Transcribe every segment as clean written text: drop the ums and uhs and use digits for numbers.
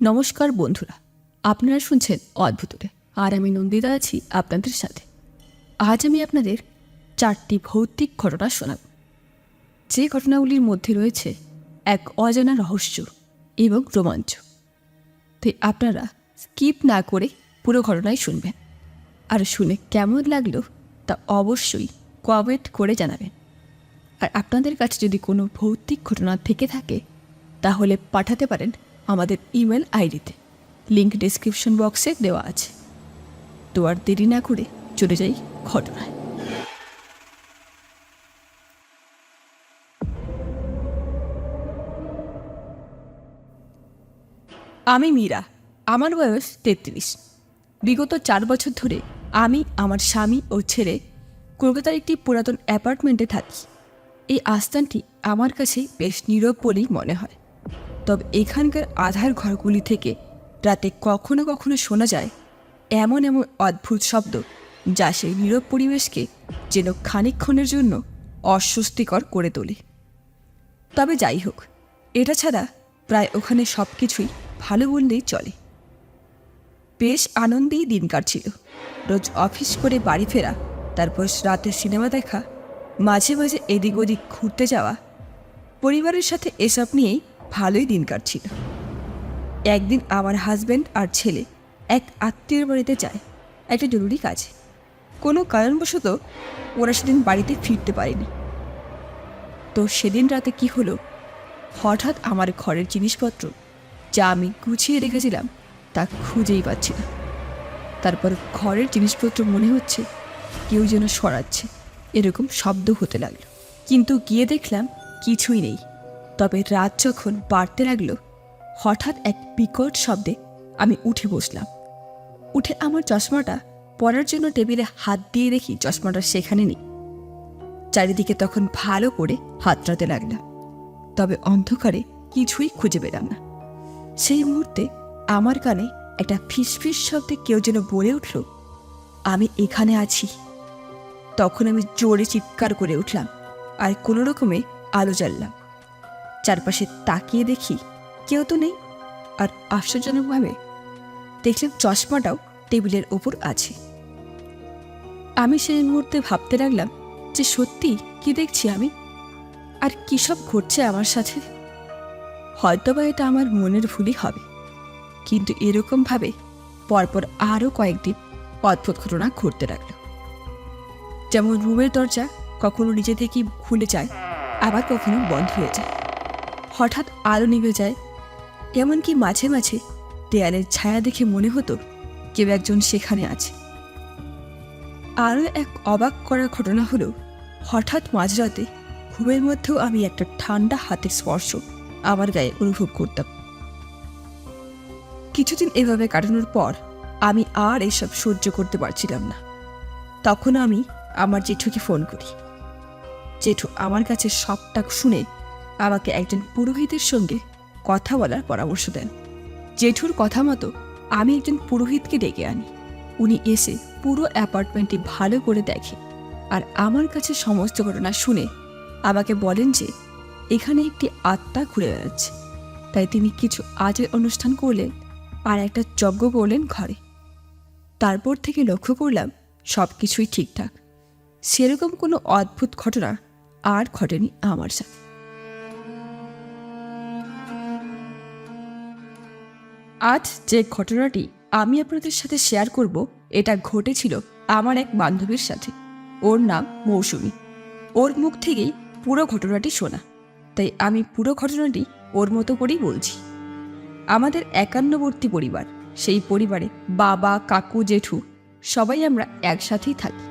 নমস্কার বন্ধুরা, আপনারা শুনছেন অদ্ভুতরে। আর আমি নন্দিতা আছি আপনাদের সাথে। আজ আমি আপনাদের 4টি ভৌতিক ঘটনা শোনাব, যে ঘটনাগুলির মধ্যে রয়েছে এক অজানা রহস্য এবং রোমাঞ্চ। তাই আপনারা স্কিপ না করে পুরো ঘটনাই শুনবেন, আর শুনে কেমন লাগলো তা অবশ্যই কমেন্ট করে জানাবেন। আর আপনাদের কাছে যদি কোনো ভৌতিক ঘটনা থেকে থাকে তাহলে পাঠাতে পারেন আমাদের ইমেল আইডিতে, লিঙ্ক ডেসক্রিপশন বক্সে দেওয়া আছে। তো আর দেরি না করে চলে যাই ঘটনায়। আমি মীরা, আমার বয়স 33। বিগত 4 বছর ধরে আমি, আমার স্বামী ও ছেলে কলকাতার একটি পুরাতন অ্যাপার্টমেন্টে থাকি। এই আস্থানটি আমার কাছে বেশ নীরব বলেই মনে হয়। তবে এখানকার আধার ঘরগুলি থেকে রাতে কখনো কখনো শোনা যায় এমন এমন অদ্ভুত শব্দ, যা সেই নীরব পরিবেশকে যেন খানিকক্ষণের জন্য অস্বস্তিকর করে তোলে। তবে যাই হোক, এটা ছাড়া প্রায় ওখানে সব কিছুই ভালো বললেই চলে। বেশ আনন্দেই দিন কাটছিল। রোজ অফিস করে বাড়ি ফেরা, তারপর রাতে সিনেমা দেখা, মাঝে মাঝে এদিক ওদিক ঘুরতে যাওয়া, পরিবারের সাথে এসব নিয়েই ভালোই দিন কাটছিল। একদিন আমার হাজব্যান্ড আর ছেলে এক আত্মীয়ের বাড়িতে যায় একটা জরুরি কাজে। কোনো কারণবশত ওরা সেদিন বাড়িতে ফিরতে পারেনি। তো সেদিন রাতে কি হলো, হঠাৎ আমার ঘরের জিনিসপত্র যা আমি গুছিয়ে রেখেছিলাম তা খুঁজেই পাচ্ছি না। তারপর ঘরের জিনিসপত্র মনে হচ্ছে কেউ যেন সরাচ্ছে, এরকম শব্দ হতে লাগলো। কিন্তু গিয়ে দেখলাম কিছুই নেই। তবে রাত যখন বাড়তে লাগলো, হঠাৎ এক বিকট শব্দে আমি উঠে বসলাম। উঠে আমার চশমাটা পরার জন্য টেবিলে হাত দিয়ে দেখি চশমাটা সেখানে নেই। চারিদিকে তখন ভালো করে হাতড়াতে লাগলাম, তবে অন্ধকারে কিছুই খুঁজে পেলাম না। সেই মুহূর্তে আমার কানে একটা ফিসফিস শব্দে কেউ যেন বলে উঠল, আমি এখানে আছি। তখন আমি জোরে চিৎকার করে উঠলাম আর কোনো রকমে আলো জ্বাললাম। চারপাশে তাকিয়ে দেখি কেউ তো নেই। আর আশ্চর্যজনকভাবে দেখলাম চশমাটাও টেবিলের ওপর আছে। আমি সেই মুহূর্তে ভাবতে লাগলাম যে সত্যি কি দেখছি আমি, আর কী সব ঘটছে আমার সাথে। হয়তোবা এটা আমার মনের ভুলই হবে, কিন্তু এরকমভাবে পরপর আরও কয়েকদিন অদ্ভুত ঘটনা ঘটতে লাগলো। যেমন রুমের দরজা কখনো নিজে থেকেই খুলে যায়, আবার কখনো বন্ধ হয়ে যায়। হঠাৎ আলো নিভে যায়, এমনকি মাঝে মাঝে দেয়ালের ছায়া দেখে মনে হতো কেউ একজন সেখানে আছে। আরও এক অবাক করার ঘটনা হলো, হঠাৎ মাঝরাতে ঘুমের মধ্যেও আমি একটা ঠান্ডা হাতের স্পর্শ আমার গায়ে অনুভব করতাম। কিছুদিন এভাবে কাটানোর পর আমি আর এসব সহ্য করতে পারছিলাম না। তখন আমি আমার জেঠুকে ফোন করি। জেঠু আমার কাছে সবটা শুনে আমাকে একজন পুরোহিতের সঙ্গে কথা বলার পরামর্শ দেন। জেঠুর কথা মতো আমি একজন পুরোহিতকে ডেকে আনি। উনি এসে পুরো অ্যাপার্টমেন্টটি ভালো করে দেখে আর আমার কাছে সমস্ত ঘটনা শুনে আমাকে বলেন যে এখানে একটি আত্মা ঘুরে বেড়াচ্ছে। তাই তিনি কিছু আজের অনুষ্ঠান করলেন আর একটা যজ্ঞ করলেন ঘরে। তারপর থেকে লক্ষ্য করলাম সব কিছুই ঠিকঠাক। সেরকম কোনো অদ্ভুত ঘটনা আর ঘটেনি আমার সাথে। আজ যে ঘটনাটি আমি আপনাদের সাথে শেয়ার করব, এটা ঘটেছিল আমার এক বান্ধবীর সাথে। ওর নাম মৌসুমী। ওর মুখ থেকেই পুরো ঘটনাটি শোনা, তাই আমি পুরো ঘটনাটি ওর মতো করেই বলছি। আমাদের একান্নবর্তী পরিবার। সেই পরিবারে বাবা, কাকু, জেঠু সবাই আমরা একসাথেই থাকি।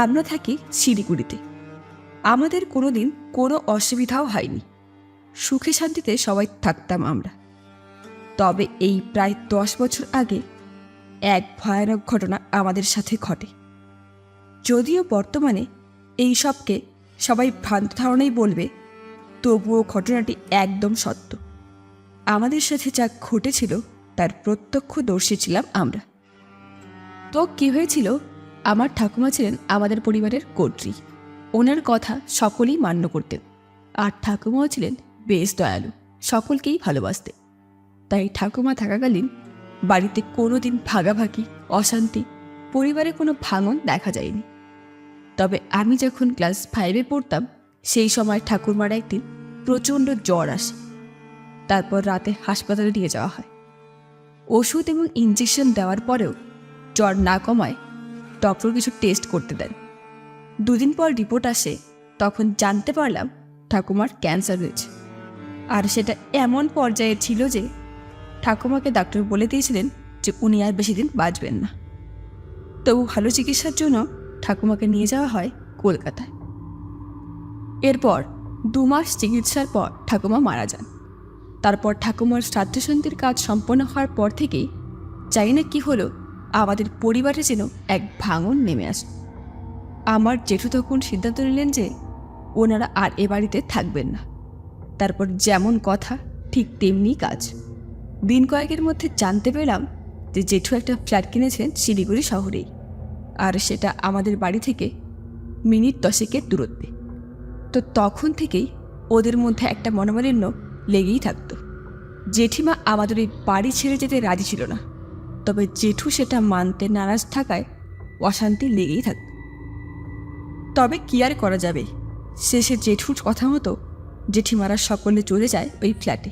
আমরা থাকি শিলিগুড়িতে। আমাদের কোনোদিন কোনো অসুবিধাও হয়নি, সুখে শান্তিতে সবাই থাকতাম আমরা। তবে এই প্রায় 10 বছর আগে এক ভয়ানক ঘটনা আমাদের সাথে ঘটে। যদিও বর্তমানে এই সবকে সবাই ভ্রান্ত ধারণাই বলবে, তবুও ঘটনাটি একদম সত্য। আমাদের সাথে যা ঘটেছিল তার প্রত্যক্ষদর্শী ছিলাম আমরা। তো কী হয়েছিল, আমার ঠাকুমা ছিলেন আমাদের পরিবারের কর্ত্রী। ওনার কথা সকলেই মান্য করতেন, আর ঠাকুমাও ছিলেন বেশ দয়ালু, সকলকেই ভালোবাসতেন। তাই তাই ঠাকুমা থাকাকালীন বাড়িতে কোনো দিন ভাগাভাগি, অশান্তি, পরিবারে কোনো ভাঙন দেখা যায়নি। তবে আমি যখন ক্লাস 5-এ পড়তাম সেই সময় ঠাকুরমার একদিন প্রচণ্ড জ্বর আসে। তারপর রাতে হাসপাতালে নিয়ে যাওয়া হয়। ওষুধ এবং ইঞ্জেকশন দেওয়ার পরেও জ্বর না কমায় ডক্টর কিছু টেস্ট করতে দেন। 2 দিন পর রিপোর্ট আসে, তখন জানতে পারলাম ঠাকুমার ক্যান্সার হয়েছে। আর সেটা এমন পর্যায়ে ছিল যে ঠাকুমাকে ডাক্তার বলে দিয়েছিলেন যে উনি আর বেশি দিন বাঁচবেন না। তবু ভালো চিকিৎসার জন্য ঠাকুমাকে নিয়ে যাওয়া হয় কলকাতায়। এরপর 2 মাস চিকিৎসার পর ঠাকুমা মারা যান। তারপর ঠাকুমার শ্রাদ্ধশান্তির কাজ সম্পন্ন হওয়ার পর থেকেই জানি না কী হলো, আমাদের পরিবারে যেন এক ভাঙন নেমে আসে। আমার জেঠু তখন সিদ্ধান্ত নিলেন যে ওনারা আর এ বাড়িতে থাকবেন না। তারপর যেমন কথা ঠিক তেমনি কাজ। দিন কয়েকের মধ্যে জানতে পেলাম যে জেঠু একটা ফ্ল্যাট কিনেছেন শিলিগুড়ি শহরেই, আর সেটা আমাদের বাড়ি থেকে মিনিট 10-এর দূরত্বে। তো তখন থেকেই ওদের মধ্যে একটা মনোমালিন্য লেগেই থাকতো। জেঠিমা আমাদের ওই বাড়ি ছেড়ে যেতে রাজি ছিল না, তবে জেঠু সেটা মানতে নারাজ থাকায় অশান্তি লেগেই থাকত। তবে কি আর করা যাবে, শেষে জেঠুর কথা মতো জেঠিমারা সকলে চলে যায় ওই ফ্ল্যাটে।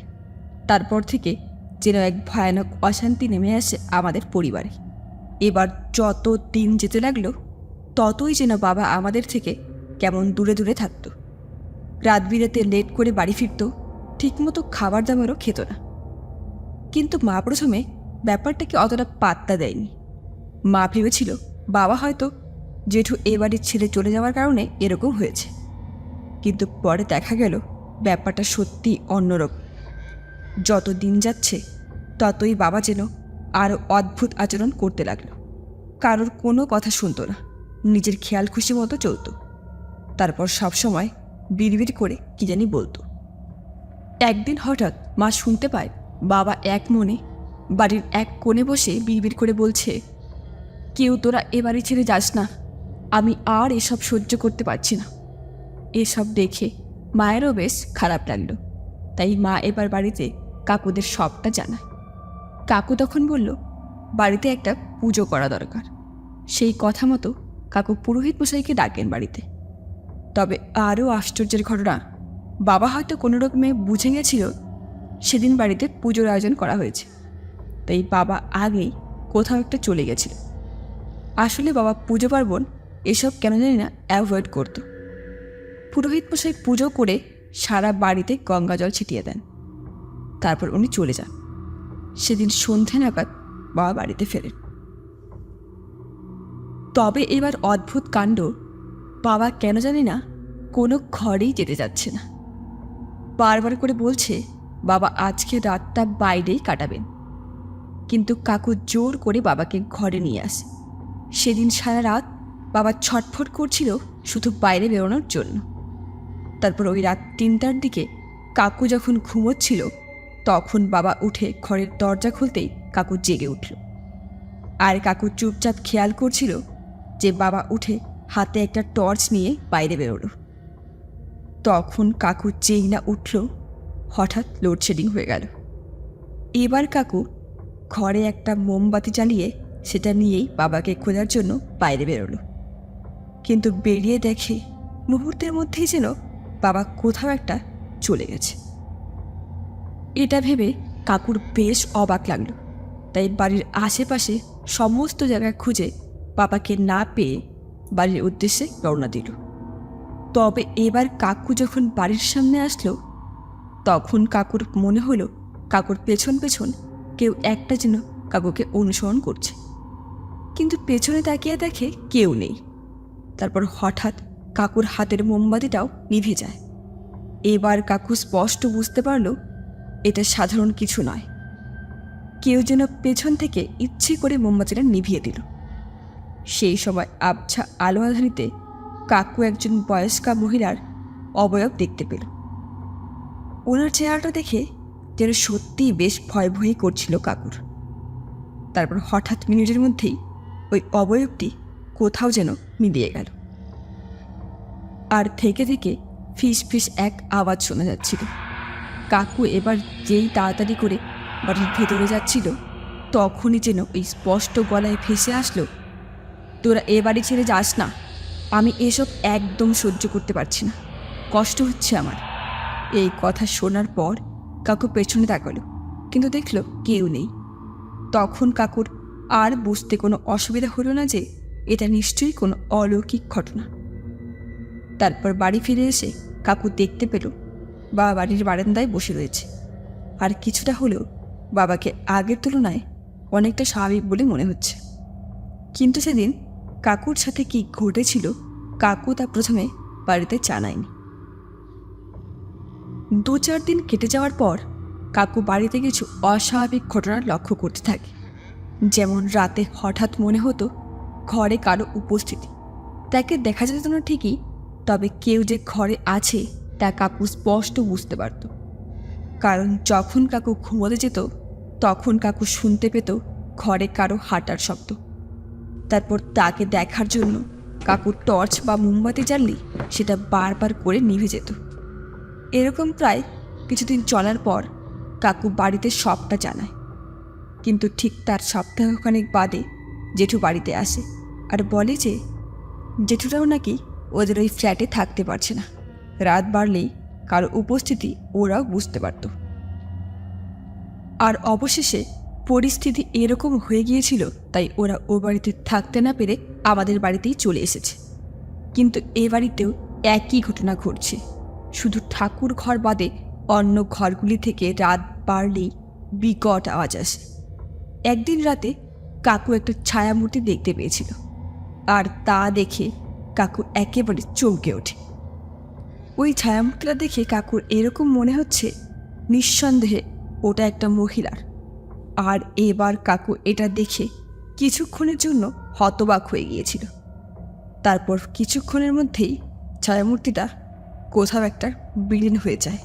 তারপর থেকে যেন এক ভয়ানক অশান্তি নেমে আসে আমাদের পরিবারে। এবার যত দিন যেতে লাগলো ততই যেন বাবা আমাদের থেকে কেমন দূরে দূরে থাকতো। রাত বিরেতে লেট করে বাড়ি ফিরত, ঠিকমতো খাবার দাবারও খেত না। কিন্তু মা প্রথমে ব্যাপারটাকে অতটা পাত্তা দেয়নি। মা ভেবেছিল বাবা হয়তো জেঠু এ বাড়ির ছেড়ে চলে যাওয়ার কারণে এরকম হয়েছে। কিন্তু পরে দেখা গেল ব্যাপারটা সত্যি অন্যরকম। যত দিন যাচ্ছে ততই বাবা যেন আরও অদ্ভুত আচরণ করতে লাগলো। কারোর কোনো কথা শুনত না, নিজের খেয়াল খুশি মতো চলত। তারপর সবসময় বিড়বিড় করে কি জানি বলতো। একদিন হঠাৎ মা শুনতে পায় বাবা এক মনে বাড়ির এক কোণে বসে বিড়বিড় করে বলছে, কেউ তোরা এ বাড়ি ছেড়ে যাস না, আমি আর এসব সহ্য করতে পারছি না। এসব দেখে মায়েরও বেশ খারাপ লাগলো। তাই মা এবার বাড়িতে কাকুদের সবটা জানায়। কাকু তখন বলল বাড়িতে একটা পুজো করা দরকার। সেই কথা মতো কাকু পুরোহিত মশাইকে ডাকেন বাড়িতে। তবে আরও আশ্চর্যের ঘটনা, বাবা হয়তো কোনো রকমে বুঝে গেছিল সেদিন বাড়িতে পুজোর আয়োজন করা হয়েছে, তাই বাবা আগেই কোথাও একটা চলে গেছিল। আসলে বাবা পুজো পার্বণ এসব কেন জানি না অ্যাভয়েড করত। পুরোহিত মশাই পুজো করে সারা বাড়িতে গঙ্গা জল ছিটিয়ে দেন। তারপর উনি চলে যান। সেদিন সন্ধে নাগাদ বাবা বাড়িতে ফেরেন। তবে এবার অদ্ভুত কাণ্ড, বাবা কেন জানি না কোনো ঘরেই যেতে যাচ্ছে না। বারবার করে বলছে বাবা আজকে রাতটা বাইরেই কাটাবেন, কিন্তু কাকু জোর করে বাবাকে ঘরে নিয়ে আসে। সেদিন সারা রাত বাবা ছটফট করছিল শুধু বাইরে বেরোনোর জন্য। তারপর ওই রাত 3টার দিকে কাকু যখন ঘুমোচ্ছিল তখন বাবা উঠে ঘরের দরজা খুলতেই কাকু জেগে উঠল। আর কাকু চুপচাপ খেয়াল করছিল যে বাবা উঠে হাতে একটা টর্চ নিয়ে বাইরে বেরোলো। তখন কাকু যেই না উঠল হঠাৎ লোডশেডিং হয়ে গেল। এবার কাকু ঘরে একটা মোমবাতি জ্বালিয়ে সেটা নিয়েই বাবাকে খোঁজার জন্য বাইরে বেরোলো। কিন্তু বেরিয়ে দেখে মুহূর্তের মধ্যেই যেন বাবা কোথাও একটা চলে গেছে। এটা ভেবে কাকুর বেশ অবাক লাগলো। তাই বাড়ির আশেপাশে সমস্ত জায়গায় খুঁজে বাবাকে না পেয়ে বাড়ির উদ্দেশ্যে রওনা দিল। তবে এবার কাকু যখন বাড়ির সামনে আসলো তখন কাকুর মনে হলো কাকুর পেছন পেছন কেউ একটা যেন কাকুকে অনুসরণ করছে, কিন্তু পেছনে তাকিয়ে দেখে কেউ নেই। তারপর হঠাৎ কাকুর হাতের মোমবাতিটাও নিভে যায়। এবার কাকু স্পষ্ট বুঝতে পারল এটা সাধারণ কিছু নয়, কেউ যেন পেছন থেকে ইচ্ছে করে মোমবাতিটা নিভিয়ে দিল। সেই সময় আবছা আলো আধারিতে কাকু একজন বয়স্কা মহিলার অবয়ব দেখতে পেল। ওনার চেহারাটা দেখে যেন সত্যিই বেশ ভয় ভয়ই করছিল কাকুর। তারপর হঠাৎ মিনিটের মধ্যেই ওই অবয়বটি কোথাও যেন মিলিয়ে গেল। আর থেকে থেকে ফিস ফিস এক আওয়াজ শোনা যাচ্ছিল। কাকু এবার যেই তাড়াতাড়ি করে বাড়ির ভেতরে যাচ্ছিল, তখনই যেন ওই স্পষ্ট গলায় ভেসে আসলো, তোরা এ বাড়ি ছেড়ে যাস না, আমি এসব একদম সহ্য করতে পারছি না, কষ্ট হচ্ছে আমার। এই কথা শোনার পর কাকু পেছনে তাকালো, কিন্তু দেখল কেউ নেই। তখন কাকুর আর বুঝতে কোনো অসুবিধা হলো না যে এটা নিশ্চয়ই কোনো অলৌকিক ঘটনা। তারপর বাড়ি ফিরে এসে কাকু দেখতে পেল বাবা বাড়ির বারান্দায় বসে রয়েছে, আর কিছুটা হলেও বাবাকে আগের তুলনায় অনেকটা স্বাভাবিক বলে মনে হচ্ছে। কিন্তু সেদিন কাকুর সাথে কি ঘটেছিল কাকু তা প্রথমে বাড়িতে জানায়নি। 2-4 দিন কেটে যাওয়ার পর কাকু বাড়িতে কিছু অস্বাভাবিক ঘটনা লক্ষ্য করতে থাকে। যেমন রাতে হঠাৎ মনে হতো ঘরে কারো উপস্থিতি। তাকে দেখা যেত না ঠিকই, তবে কেউ যে ঘরে আছে তা কাকু স্পষ্ট বুঝতে পারত। কারণ যখন কাকু ঘুমোতে যেত তখন কাকু শুনতে পেত ঘরে কারো হাঁটার শব্দ। তারপর তাকে দেখার জন্য কাকুর টর্চ বা মোমবাতি জ্বাললেই সেটা বারবার করে নিভে যেত। এরকম প্রায় কিছুদিন চলার পর কাকু বাড়িতে সবটা জানায়। কিন্তু ঠিক তার সপ্তাহখানেক বাদে জেঠু বাড়িতে আসে আর বলে যে জেঠুরাও নাকি ওদের ওই ফ্ল্যাটে থাকতে পারছে না, রাত বাড়লেই কারো উপস্থিতি ওরাও বুঝতে পারত। আর অবশেষে পরিস্থিতি এরকম হয়ে গিয়েছিল, তাই ওরা ও বাড়িতে থাকতে না পেরে আমাদের বাড়িতেই চলে এসেছে। কিন্তু এ বাড়িতেও একই ঘটনা ঘটছে, শুধু ঠাকুর ঘর বাদে অন্য ঘরগুলি থেকে রাত বাড়লেই বিকট আওয়াজ আসে। একদিন রাতে কাকু একটা ছায়ামূর্তি দেখতে পেয়েছিল, আর তা দেখে কাকু একেবারে চমকে ওঠে। ওই ছায়ামূর্তিটা দেখে কাকুর এরকম মনে হচ্ছে নিঃসন্দেহে ওটা একটা মহিলার। আর এবার কাকু এটা দেখে কিছুক্ষণের জন্য হতবাক হয়ে গিয়েছিল। তারপর কিছুক্ষণের মধ্যেই ছায়ামূর্তিটা কোথাও একটা বিলীন হয়ে যায়।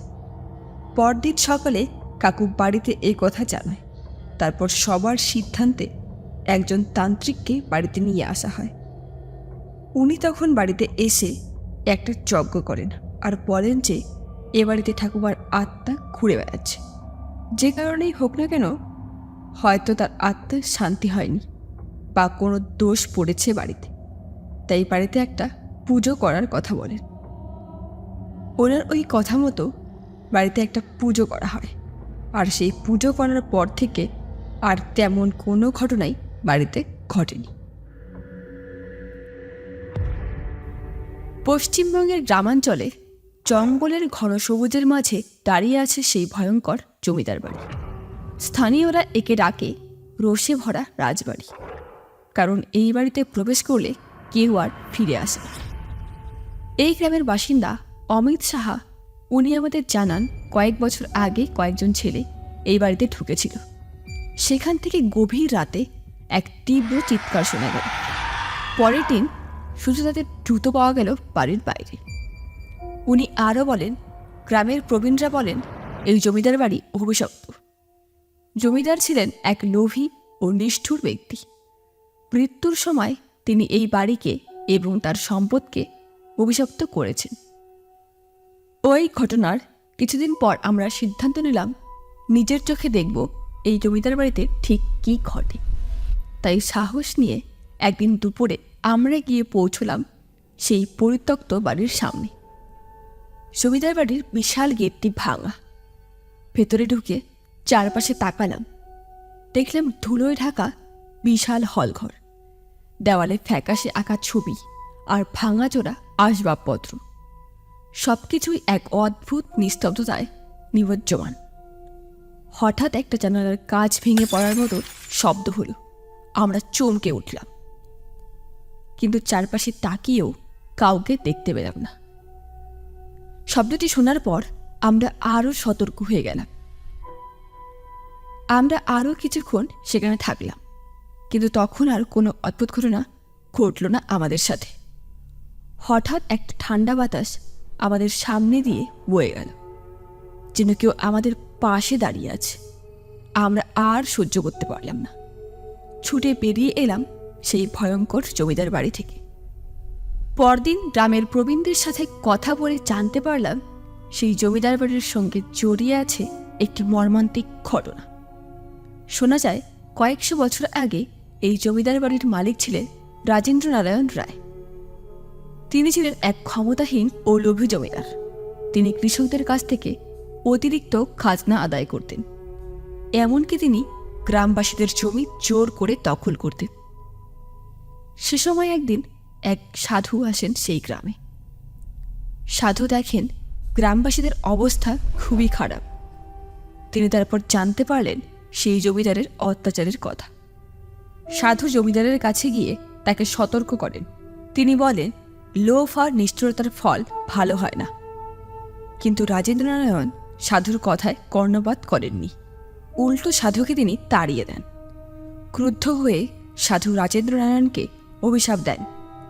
পরদিন সকালে কাকু বাড়িতে এই কথা জানায়। তারপর সবার সিদ্ধান্তে একজন তান্ত্রিককে বাড়িতে নিয়ে আসা হয়। উনি তখন বাড়িতে এসে একটা যজ্ঞ করেন আর বলেন যে এ বাড়িতে ঠাকুমার আত্মা ঘুরে বেড়াচ্ছে। যে কারণেই হোক না কেন, হয়তো তার আত্মার শান্তি হয়নি বা কোনো দোষ পড়েছে বাড়িতে, তাই বাড়িতে একটা পুজো করার কথা বলেন। ওনার ওই কথা মতো বাড়িতে একটা পুজো করা হয়, আর সেই পুজো করার পর থেকে আর তেমন কোনো ঘটনাই বাড়িতে ঘটেনি। পশ্চিমবঙ্গের গ্রামাঞ্চলে জঙ্গলের ঘন সবুজের মাঝে দাঁড়িয়ে আছে সেই ভয়ঙ্কর জমিদার বাড়ি। স্থানীয়রা একে ডাকে রোষে ভরা রাজবাড়ি, কারণ এই বাড়িতে প্রবেশ করলে কেউ আর ফিরে আসে না। এই গ্রামের বাসিন্দা অমিত সাহা, উনি আমাদের জানান কয়েক বছর আগে কয়েকজন ছেলে এই বাড়িতে ঢুকেছিল। সেখান থেকে গভীর রাতে এক তীব্র চিৎকার শোনা গেল। পরের দিন শুধু তাদের দ্রুত পাওয়া গেল বাড়ির বাইরে। উনি আরও বলেন, গ্রামের প্রবীণরা বলেন এই জমিদার বাড়ি অভিশপ্ত। জমিদার ছিলেন এক লোভী ও নিষ্ঠুর ব্যক্তি। মৃত্যুর সময় তিনি এই বাড়িকে এবং তার সম্পদকে অভিশপ্ত করেছেন। ওই ঘটনার কিছুদিন পর আমরা সিদ্ধান্ত নিলাম নিজের চোখে দেখব এই জমিদার বাড়িতে ঠিক কী ঘটে। তাই সাহস নিয়ে একদিন দুপুরে আমরা গিয়ে পৌঁছলাম সেই পরিত্যক্ত বাড়ির সামনে। জমিদার বাড়ির বিশাল গেটটি ভাঙা। ভেতরে ঢুকে চারপাশে তাকালাম, দেখলাম ধুলোয় ঢাকা বিশাল হলঘর, দেওয়ালে ফ্যাকাশে আঁকা ছবি আর ভাঙাচোরা আসবাবপত্র। সব কিছুই এক অদ্ভুত নিস্তব্ধতায় নিমজ্জমান। হঠাৎ একটা জানালার কাঁচ ভেঙে পড়ার মতো শব্দ হলো। আমরা চমকে উঠলাম, কিন্তু চারপাশে তাকিয়েও কাউকে দেখতে পেলাম না। শব্দটি শোনার পর আমরা আরও সতর্ক হয়ে গেলাম। আমরা আরও কিছুক্ষণ সেখানে থাকলাম, কিন্তু তখন আর কোনো অদ্ভুত ঘটনা ঘটল না আমাদের সাথে। হঠাৎ একটা ঠান্ডা বাতাস আমাদের সামনে দিয়ে বয়ে গেল, যেন কেউ আমাদের পাশে দাঁড়িয়ে আছে। আমরা আর সহ্য করতে পারলাম না, ছুটে বেরিয়ে এলাম সেই ভয়ঙ্কর জমিদার বাড়ি থেকে। পরদিন গ্রামের প্রবীণদের সাথে কথা বলে জানতে পারলাম সেই জমিদার বাড়ির সঙ্গে জড়িয়ে আছে একটি মর্মান্তিক ঘটনা। শোনা যায় কয়েকশো বছর আগে এই জমিদার বাড়ির মালিক ছিলেন রাজেন্দ্র নারায়ণ রায়। তিনি ছিলেন এক ক্ষমতাহীন ও লোভী জমিদার। তিনি কৃষকদের কাছ থেকে অতিরিক্ত খাজনা আদায় করতেন। এমনকি তিনি গ্রামবাসীদের জমি জোর করে দখল করতেন। সে সময় একদিন এক সাধু আসেন সেই গ্রামে। সাধু দেখেন গ্রামবাসীদের অবস্থা খুবই খারাপ। তিনি তারপর জানতে পারলেন সেই জমিদারের অত্যাচারের কথা। সাধু জমিদারের কাছে গিয়ে তাকে সতর্ক করেন। তিনি বলেন, লোভ আর নিষ্ঠুরতার ফল ভালো হয় না। কিন্তু রাজেন্দ্রনারায়ণ সাধুর কথায় কর্ণপাত করেননি। উল্টো সাধুকে তিনি তাড়িয়ে দেন। ক্রুদ্ধ হয়ে সাধু রাজেন্দ্রনারায়ণকে অভিশাপ দেন।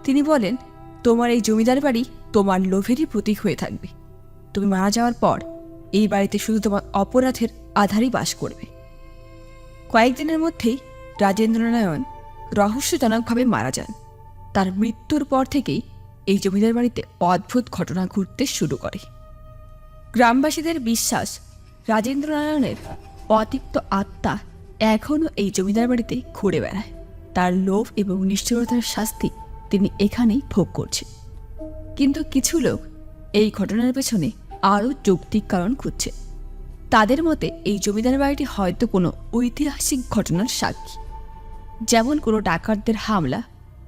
তিনি বলেন, তোমার এই জমিদার বাড়ি তোমার লোভেরই প্রতীক হয়ে থাকবে। তুমি মারা যাওয়ার পর এই বাড়িতে শুধু তোমার অপরাধের আধারই বাস করবে। কয়েকদিনের মধ্যেই রাজেন্দ্রনারায়ণ রহস্যজনকভাবে মারা যান। তার মৃত্যুর পর থেকেই এই জমিদার বাড়িতে অদ্ভুত ঘটনা ঘটতে শুরু করে। গ্রামবাসীদের বিশ্বাস, রাজেন্দ্রনারায়ণের অতিক্ত আত্মা এখনও এই জমিদার বাড়িতে ঘুরে বেড়ায়। তার লোভ এবং নিষ্ঠুরতার শাস্তি তিনি এখানেই ভোগ করছেন। কিন্তু কিছু লোক এই ঘটনার পেছনে আরও যৌক্তিক কারণ খুঁজছে। তাদের মতে এই জমিদার বাড়িটি হয়তো কোনো ঐতিহাসিক ঘটনার সাক্ষী, যেমন কোনো ডাকাতদের হামলা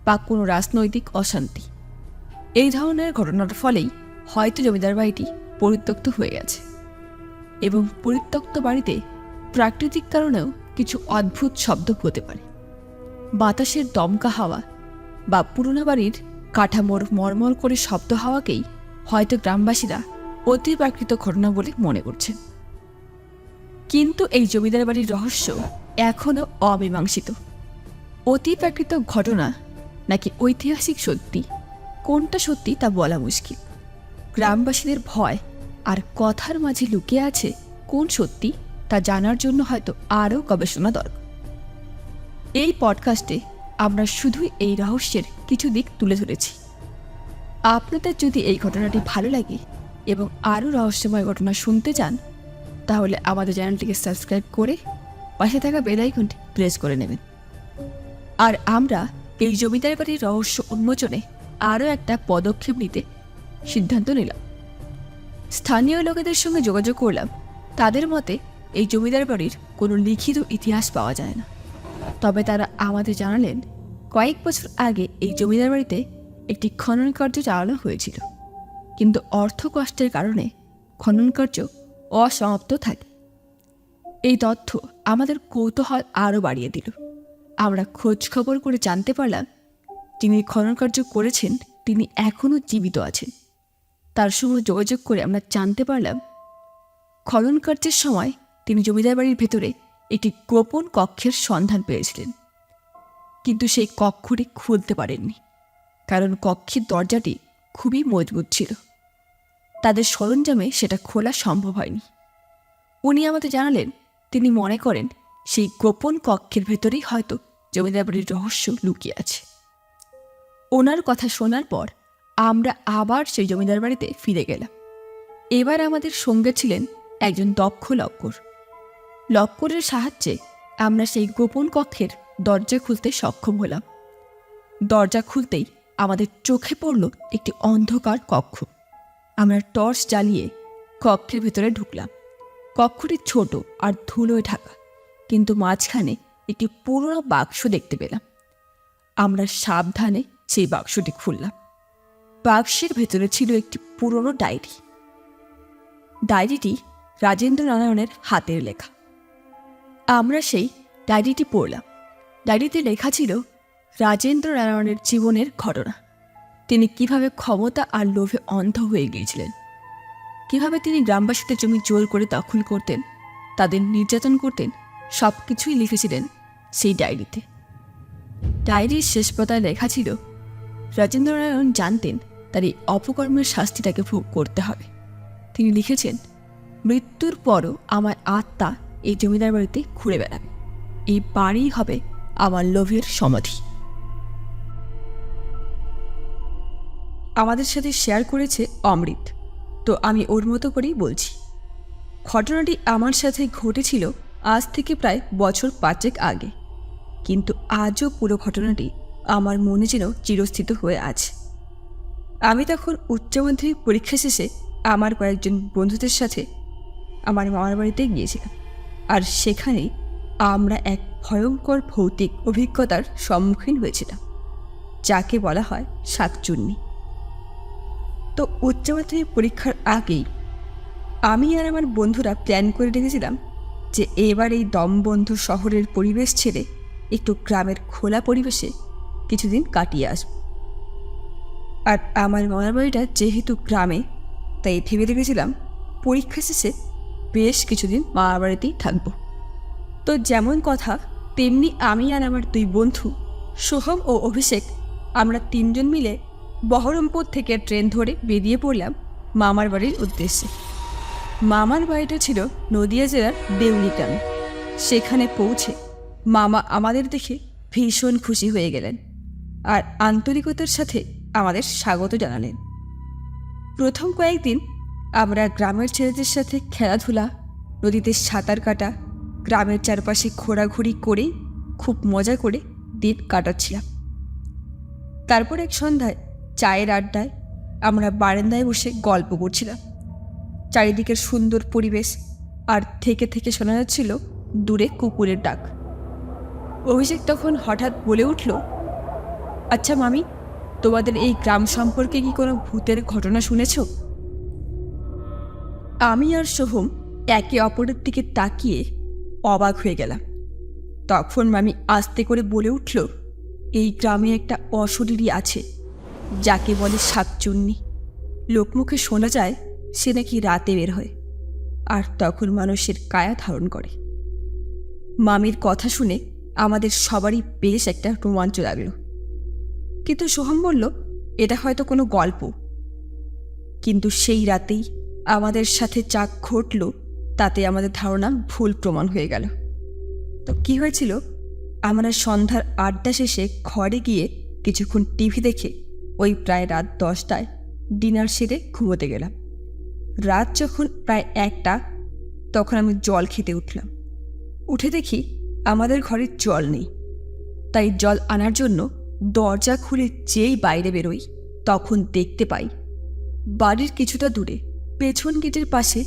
বা কোনো রাজনৈতিক অশান্তি। এই ধরনের ঘটনার ফলেই হয়তো জমিদার বাড়িটি পরিত্যক্ত হয়ে গেছে। এবং পরিত্যক্ত বাড়িতে প্রাকৃতিক কারণেও কিছু অদ্ভুত শব্দ হতে পারে। বাতাসের দমকা হাওয়া বা পুরোনো বাড়ির কাঠামোর মরমর করে শব্দ হাওয়াকেই হয়তো গ্রামবাসীরা অতিপ্রাকৃত ঘটনা বলে মনে করছেন। কিন্তু এই জমিদার বাড়ির রহস্য এখনও অমীমাংসিত। অতিপ্রাকৃত ঘটনা নাকি ঐতিহাসিক সত্যি, কোনটা সত্যি তা বলা মুশকিল। গ্রামবাসীদের ভয় আর কথার মাঝে লুকিয়ে আছে কোন সত্যি তা জানার জন্য হয়তো আরও গবেষণা দরকার। এই পডকাস্টে আমরা শুধুই এই রহস্যের কিছু দিক তুলে ধরেছি। আপনাদের যদি এই ঘটনাটি ভালো লাগে এবং আরও রহস্যময় ঘটনা শুনতে চান, তাহলে আমাদের চ্যানেলটিকে সাবস্ক্রাইব করে পাশে থাকা বেল আইকনটি প্রেস করে নেবেন। আর আমরা এই জমিদার বাড়ির রহস্য উন্মোচনে আরও একটা পদক্ষেপ নিতে সিদ্ধান্ত নিলাম। স্থানীয় লোকেদের সঙ্গে যোগাযোগ করলাম। তাদের মতে এই জমিদার বাড়ির কোনো লিখিত ইতিহাস পাওয়া যায় না। তবে তারা আমাদের জানালেন কয়েক বছর আগে এই জমিদার বাড়িতে একটি খনন কার্য চালানো হয়েছিল, কিন্তু অর্থ কষ্টের কারণে খনন কার্য অসমাপ্ত থাকে। এই তথ্য আমাদের কৌতূহল আরও বাড়িয়ে দিল। আমরা খোঁজ খবর করে জানতে পারলাম যিনি খনন কার্য করেছেন তিনি এখনও জীবিত আছেন। তার সঙ্গে যোগাযোগ করে আমরা জানতে পারলাম খনন কার্যের সময় তিনি জমিদার বাড়ির ভেতরে একটি গোপন কক্ষের সন্ধান পেয়েছিলেন, কিন্তু সেই কক্ষটি খুলতে পারেননি, কারণ কক্ষের দরজাটি খুবই মজবুত ছিল। তাদের সরঞ্জামে সেটা খোলা সম্ভব হয়নি। উনি আমাদের জানালেন তিনি মনে করেন সেই গোপন কক্ষের ভেতরেই হয়তো জমিদার বাড়ির রহস্য লুকিয়ে আছে। ওনার কথা শোনার পর আমরা আবার সেই জমিদার বাড়িতে ফিরে গেলাম। এবার আমাদের সঙ্গে ছিলেন একজন দক্ষ লক্কর। লক্করের সাহায্যে আমরা সেই গোপন কক্ষের দরজা খুলতে সক্ষম হলাম। দরজা খুলতেই আমাদের চোখে পড়ল একটি অন্ধকার কক্ষ। আমরা টর্চ জ্বালিয়ে কক্ষের ভেতরে ঢুকলাম। কক্ষটি ছোট আর ধুলোয় ঢাকা, কিন্তু মাঝখানে একটি পুরনো বাক্স দেখতে পেলাম। আমরা সাবধানে সেই বাক্সটি খুললাম। বাক্সের ভেতরে ছিল একটি পুরনো ডায়েরি। ডায়েরিটি রাজেন্দ্র নারায়ণের হাতের লেখা। আমরা সেই ডায়েরিটি পড়লাম। ডায়েরিতে লেখা ছিল রাজেন্দ্র নারায়ণের জীবনের ঘটনা। তিনি কিভাবে ক্ষমতা আর লোভে অন্ধ হয়ে গিয়েছিলেন, কিভাবে তিনি গ্রামবাসীদের জমি জোর করে দখল করতেন, তাদের নির্যাতন করতেন, সব কিছুই লিখেছিলেন সেই ডায়েরিতে। ডায়েরির শেষ পাতায় লেখা ছিল রাজেন্দ্রনারায়ণ জানতেন তার এই অপকর্মের শাস্তিটাকে ভোগ করতে হবে। তিনি লিখেছেন, মৃত্যুর পরও আমার আত্মা এই জমিদার বাড়িতে ঘুরে বেড়াবে। এই বাড়ি হবে আমার লোভের সমাধি। আমাদের সাথে শেয়ার করেছে অমৃত। তো আমি ওর মতো করেই বলছি। ঘটনাটি আমার সাথে ঘটেছিল আজ থেকে প্রায় বছর 5 আগে, কিন্তু আজও পুরো ঘটনাটি আমার মনে যেন চিরস্থিত হয়ে আছে। আমি তখন উচ্চ মাধ্যমিক পরীক্ষা শেষে আমার কয়েকজন বন্ধুদের সাথে আমার মামার বাড়িতে গিয়েছিলাম, আর সেখানেই আমরা এক ভয়ঙ্কর ভৌতিক অভিজ্ঞতার সম্মুখীন হয়েছিলাম, যাকে বলা হয় শাকচুন্নি। তো উচ্চ মাধ্যমিক পরীক্ষার আগেই আমি আর আমার বন্ধুরা প্ল্যান করে রেখেছিলাম যে এবার এই দমবন্ধু শহরের পরিবেশ ছেড়ে একটু গ্রামের খোলা পরিবেশে কিছুদিন কাটিয়ে আসব। আর আমার মামার বাড়িটা যেহেতু গ্রামে, তাই ভেবে রেখেছিলাম পরীক্ষা শেষে বেশ কিছুদিন মামার বাড়িতেই থাকব। তো যেমন কথা তেমনি আমি আর আমার 2 বন্ধু সোহম ও অভিষেক, আমরা 3 জন মিলে বহরমপুর থেকে ট্রেন ধরে বেরিয়ে পড়লাম মামার বাড়ির উদ্দেশ্যে। মামার বাড়িটা ছিল নদিয়া জেলার দেউলি গ্রামে। সেখানে পৌঁছে মামা আমাদের দেখে ভীষণ খুশি হয়ে গেলেন আর আন্তরিকতার সাথে আমাদের স্বাগত জানালেন। প্রথম কয়েকদিন আমরা গ্রামের ছেলেদের সাথে খেলাধুলা, নদীতে সাঁতার কাটা, গ্রামের চারপাশে ঘোরাঘুরি করে খুব মজা করে দিন কাটাচ্ছিলাম। তারপর এক সন্ধ্যায় চায়ের আড্ডায় আমরা বারান্দায় বসে গল্প করছিলাম। চারিদিকের সুন্দর পরিবেশ, আর থেকে থেকে শোনা যাচ্ছিল দূরে কুকুরের ডাক। অভিষেক তখন হঠাৎ বলে উঠল, আচ্ছা মামি, তোমাদের এই গ্রাম সম্পর্কে কি কোনো ভূতের ঘটনা শুনেছ? আমি আর সোহম একে অপরের দিকে তাকিয়ে অবাক হয়ে গেলাম। তখন মামি আস্তে করে বলে উঠল, এই গ্রামে একটা অশরীরী আছে, যাকে বলে শাকচুন্নি। লোকমুখে শোনা যায় সে নাকি রাতে বের হয়, আর তখন মানুষের কায়া ধারণ করে। মামির কথা শুনে আমাদের সবারই বেশ একটা রোমাঞ্চ লাগলো, কিন্তু সোহম বলল এটা হয়তো কোনো গল্প। কিন্তু সেই রাতেই আমাদের সাথে যা ঘটল তাতে আমাদের ধারণা ভুল প্রমাণ হয়ে গেল। তো কি হয়েছিল, আমরা সন্ধ্যার আড্ডা শেষে ঘরে গিয়ে কিছুক্ষণ টিভি দেখে ওই প্রায় রাত 10টায় ডিনার সেরে ঘুমোতে গেলাম। রাত যখন প্রায় 1টা, তখন আমি জল খেতে উঠলাম। উঠে দেখি আমাদের ঘরে জল নেই। তাই জল আনার জন্য দরজা খুলে যেই বাইরে বেরোই, তখন দেখতে পাই বাড়ির কিছুটা দূরে পেছন গেটের পাশে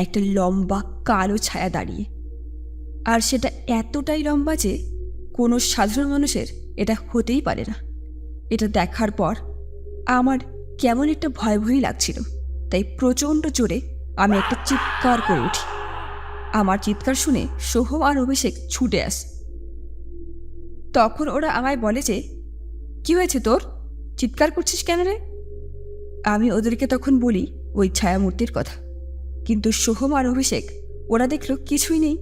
একটা লম্বা কালো ছায়া দাঁড়িয়ে। আর সেটা এতটাই লম্বা যে কোনো সাধারণ মানুষের এটা হতেই পারে না। এটা দেখার পর আমার কেমন একটা ভয় ভয়ই লাগছিল, তাই প্রচণ্ড জোরে আমি একটা চিৎকার করে উঠি। আমার চিৎকার শুনে সোহম আর অভিষেক ছুটে আসে। তখন ওরা আমায় বলে যে, কি হয়েছে তোর, চিৎকার করছিস কেন রে? আমি ওদেরকে তখন বলি ওই ছায়ামূর্তির কথা, কিন্তু সোহম আর অভিষেক ওরা দেখলো কিছুই নেই।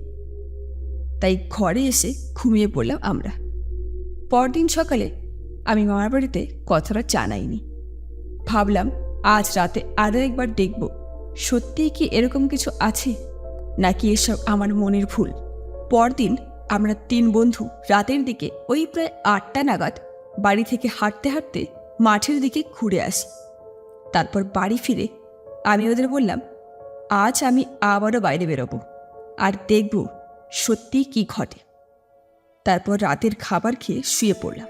তাই ঘরে এসে ঘুমিয়ে পড়লাম আমরা। পরদিন সকালে আমি মামার বাড়িতে কথাটা জানাইনি। ভাবলাম আজ রাতে আরও একবার দেখব সত্যিই কি এরকম কিছু আছে, নাকি এসব আমার মনের ভুল। পরদিন আমরা 3 বন্ধু রাতের দিকে ওই প্রায় 8টা নাগাদ বাড়ি থেকে হাঁটতে হাঁটতে মাঠের দিকে ঘুরে আসি। তারপর বাড়ি ফিরে আমি ওদের বললাম, আজ আমি আবারও বাইরে বেরোবো আর দেখব সত্যিই কি ঘটে। তারপর রাতের খাবার খেয়ে শুয়ে পড়লাম।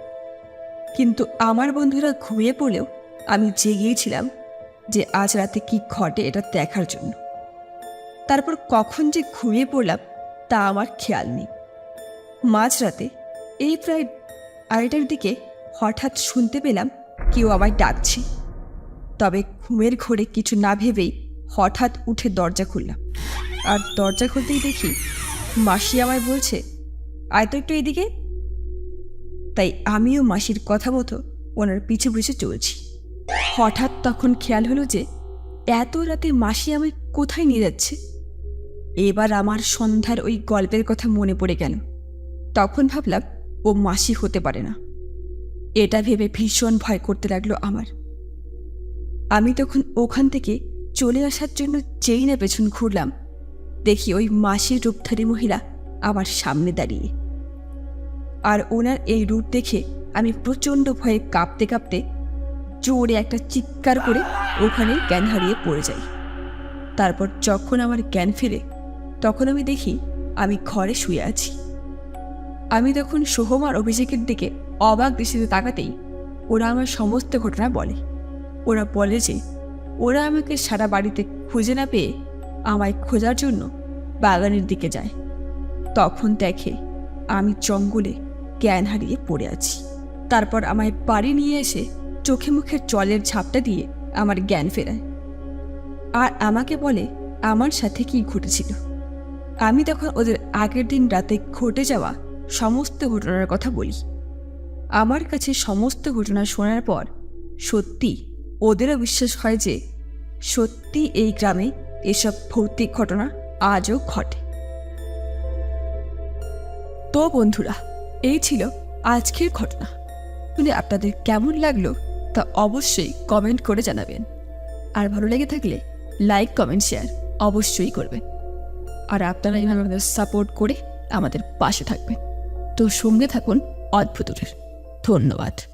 কিন্তু আমার বন্ধুরা ঘুমিয়ে পড়লেও আমি জেগেছিলাম যে আজ রাতে কি ঘটে এটা দেখার জন্য। তারপর কখন যে ঘুমিয়ে পড়লাম তা আমার খেয়াল নেই। মাঝরাতে এই প্রায় 2টার দিকে হঠাৎ শুনতে পেলাম কেউ আমায় ডাকছে। তবে ঘুমের ঘোরে কিছু না ভেবেই হঠাৎ উঠে দরজা খুললাম, আর দরজা খুলতেই দেখি মাসি আমায় বলছে, আয় তো একটু এইদিকে। তাই আমিও মাসির কথা মতো ওনার পিছু পিছু চলছি। হঠাৎ তখন খেয়াল হলো যে এত রাতে মাসি আমায় কোথায় নিয়ে যাচ্ছে। এবার আমার সন্ধ্যার ওই গল্পের কথা মনে পড়ে গেল। তখন ভাবলাম ও মাসি হতে পারে না। এটা ভেবে ভীষণ ভয় করতে লাগলো আমার। আমি তখন ওখান থেকে চলে আসার জন্য যেই না পেছন ঘুরলাম, দেখি ওই মাসির রূপধারী মহিলা আমার সামনে দাঁড়িয়ে। আর ওনার এই রূপ দেখে আমি প্রচণ্ড ভয়ে কাঁপতে কাঁপতে জোরে একটা চিৎকার করে ওখানে জ্ঞান হারিয়ে পড়ে যাই। তারপর যখন আমার জ্ঞান ফিরে, তখন আমি দেখি আমি ঘরে শুয়ে আছি। আমি তখন সোহম আর অভিষেকের দিকে অবাক দৃষ্টিতে তাকাতেই ওরা আমার সমস্ত ঘটনা বলে। ওরা বলে যে ওরা আমাকে সারা বাড়িতে খুঁজে না পেয়ে আমায় খোঁজার জন্য বাগানের দিকে যায়। তখন দেখে আমি জঙ্গলে জ্ঞান হারিয়ে পড়ে আছি। তারপর আমায় বাড়ি নিয়ে এসে চোখে মুখে জলের ঝাপটা দিয়ে আমার জ্ঞান ফেরায় আর আমাকে বলে আমার সাথে কি ঘটেছিল। আমি তখন ওদের আগের দিন রাতে ঘটে যাওয়া সমস্ত ঘটনার কথা বলি। আমার কাছে সমস্ত ঘটনা শোনার পর সত্যি ওদেরও বিশ্বাস হয় যে সত্যি এই গ্রামে এসব ভৌতিক ঘটনা আজও ঘটে। তো বন্ধুরা, এই ছিল আজকের ঘটনা। শুনে আপনাদের কেমন লাগলো তা অবশ্যই কমেন্ট করে জানাবেন। আর ভালো লেগে থাকলে লাইক কমেন্ট শেয়ার অবশ্যই করবেন। আর আপনারা এইভাবে আমাদের সাপোর্ট করে আমাদের পাশে থাকবেন। তো সঙ্গে থাকুন অদ্ভুতের। ধন্যবাদ।